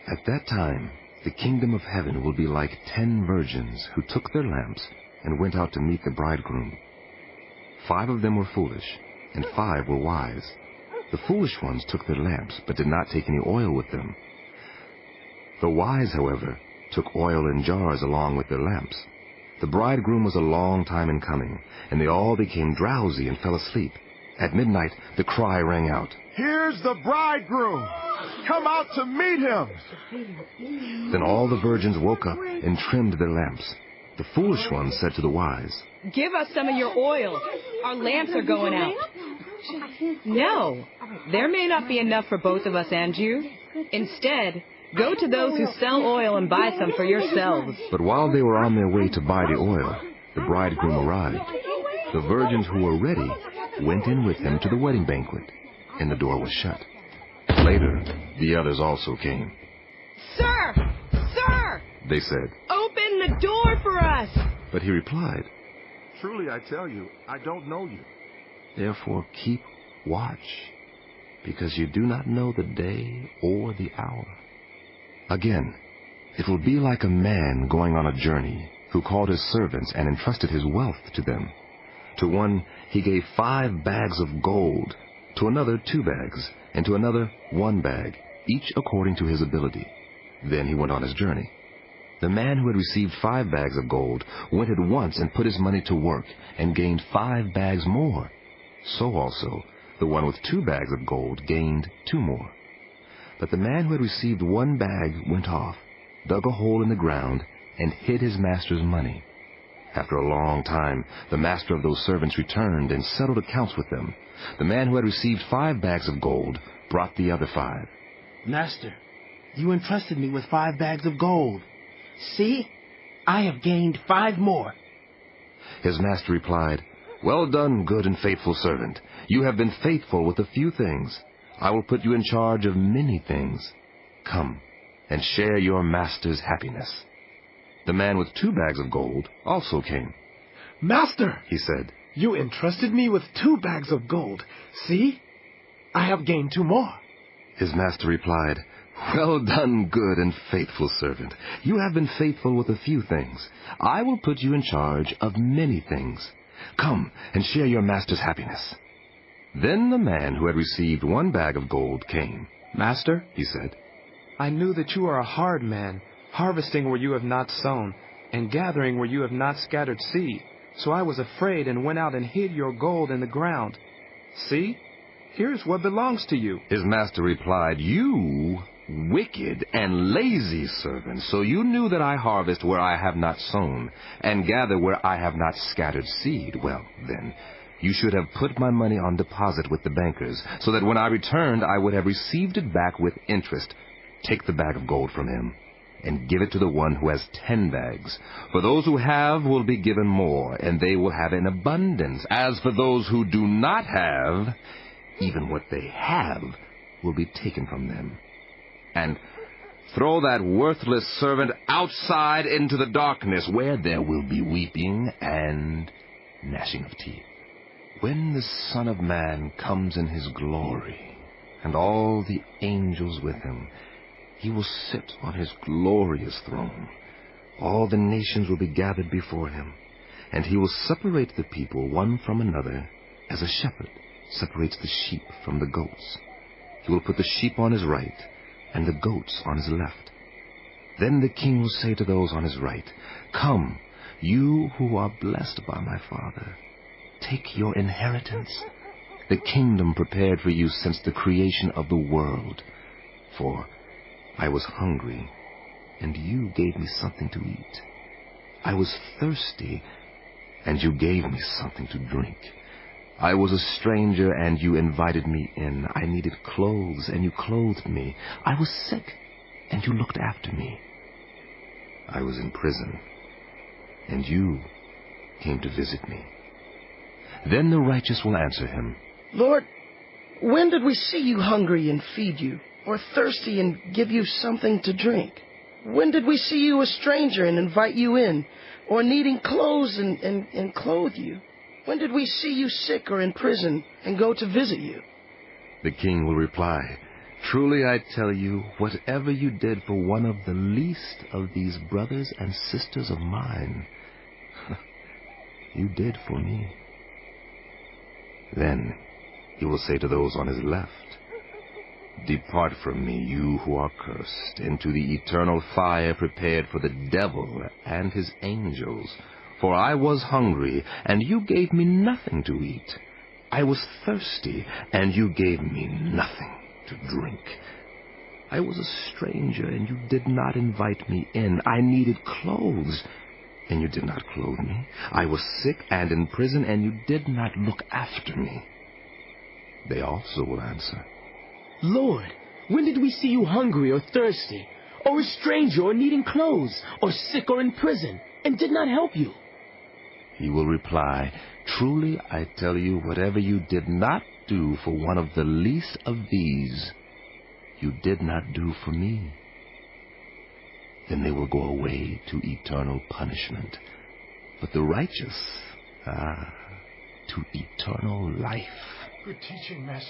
At that time, the kingdom of heaven will be like 10 virgins who took their lamps and went out to meet the bridegroom. 5 of them were foolish, and 5 were wise. The foolish ones took their lamps, but did not take any oil with them. The wise, however, took oil in jars along with their lamps. The bridegroom was a long time in coming, and they all became drowsy and fell asleep. At midnight, the cry rang out, "Here's the bridegroom! Come out to meet him!" Then all the virgins woke up and trimmed their lamps. The foolish ones said to the wise, "Give us some of your oil. Our lamps are going out." "No, there may not be enough for both of us and you. Instead, go to those who sell oil and buy some for yourselves." But while they were on their way to buy the oil, the bridegroom arrived. The virgins who were ready went in with him to the wedding banquet, and the door was shut. Later, the others also came. "Sir! Sir!" they said. "Open the door for us!" But he replied, "Truly I tell you, I don't know you." "Therefore keep watch, because you do not know the day or the hour." Again, it will be like a man going on a journey, who called his servants and entrusted his wealth to them. To one he gave 5 bags of gold, to another 2 bags, and to another 1 bag, each according to his ability. Then he went on his journey. The man who had received 5 bags of gold went at once and put his money to work and gained 5 bags more. So also the one with 2 bags of gold gained 2 more. But the man who had received 1 bag went off, dug a hole in the ground, and hid his master's money. After a long time, the master of those servants returned and settled accounts with them. The man who had received 5 bags of gold brought the other 5. "Master, you entrusted me with 5 bags of gold. See, I have gained 5 more." His master replied, "Well done, good and faithful servant. You have been faithful with a few things. I will put you in charge of many things. Come and share your master's happiness." The man with 2 bags of gold also came. "Master," he said, "you entrusted me with 2 bags of gold. See, I have gained 2 more." His master replied, "Well done, good and faithful servant. You have been faithful with a few things. I will put you in charge of many things. Come and share your master's happiness." Then the man who had received 1 bag of gold came. "Master," he said, "I knew that you are a hard man, harvesting where you have not sown, and gathering where you have not scattered seed. So I was afraid and went out and hid your gold in the ground. See, here's what belongs to you." His master replied, "You wicked and lazy servant, so you knew that I harvest where I have not sown, and gather where I have not scattered seed. Well, then, you should have put my money on deposit with the bankers, so that when I returned I would have received it back with interest. Take the bag of gold from him, and give it to the one who has 10 bags. For those who have will be given more, and they will have in abundance. As for those who do not have, even what they have will be taken from them. And throw that worthless servant outside into the darkness, where there will be weeping and gnashing of teeth. When the Son of Man comes in his glory, and all the angels with him, he will sit on his glorious throne. All the nations will be gathered before him, and he will separate the people one from another, as a shepherd separates the sheep from the goats. He will put the sheep on his right, and the goats on his left. Then the king will say to those on his right, "Come, you who are blessed by my Father, take your inheritance, the kingdom prepared for you since the creation of the world. For I was hungry, and you gave me something to eat. I was thirsty, and you gave me something to drink. I was a stranger, and you invited me in. I needed clothes, and you clothed me. I was sick, and you looked after me. I was in prison, and you came to visit me." Then the righteous will answer him, "Lord, when did we see you hungry and feed you, or thirsty and give you something to drink? When did we see you a stranger and invite you in, or needing clothes and clothe you? When did we see you sick or in prison and go to visit you?" The king will reply, Truly I tell you, whatever you did for one of the least of these brothers and sisters of mine, you did for me. Then he will say to those on his left, Depart from me, you who are cursed, into the eternal fire prepared for the devil and his angels. For I was hungry, and you gave me nothing to eat. I was thirsty, and you gave me nothing to drink. I was a stranger, and you did not invite me in. I needed clothes, and you did not clothe me. I was sick and in prison, and you did not look after me. They also will answer, Lord, when did we see you hungry or thirsty, or a stranger or needing clothes, or sick or in prison, and did not help you? He will reply, Truly I tell you, whatever you did not do for one of the least of these, you did not do for me. Then they will go away to eternal punishment, but the righteous, to eternal life. Good teaching, Master.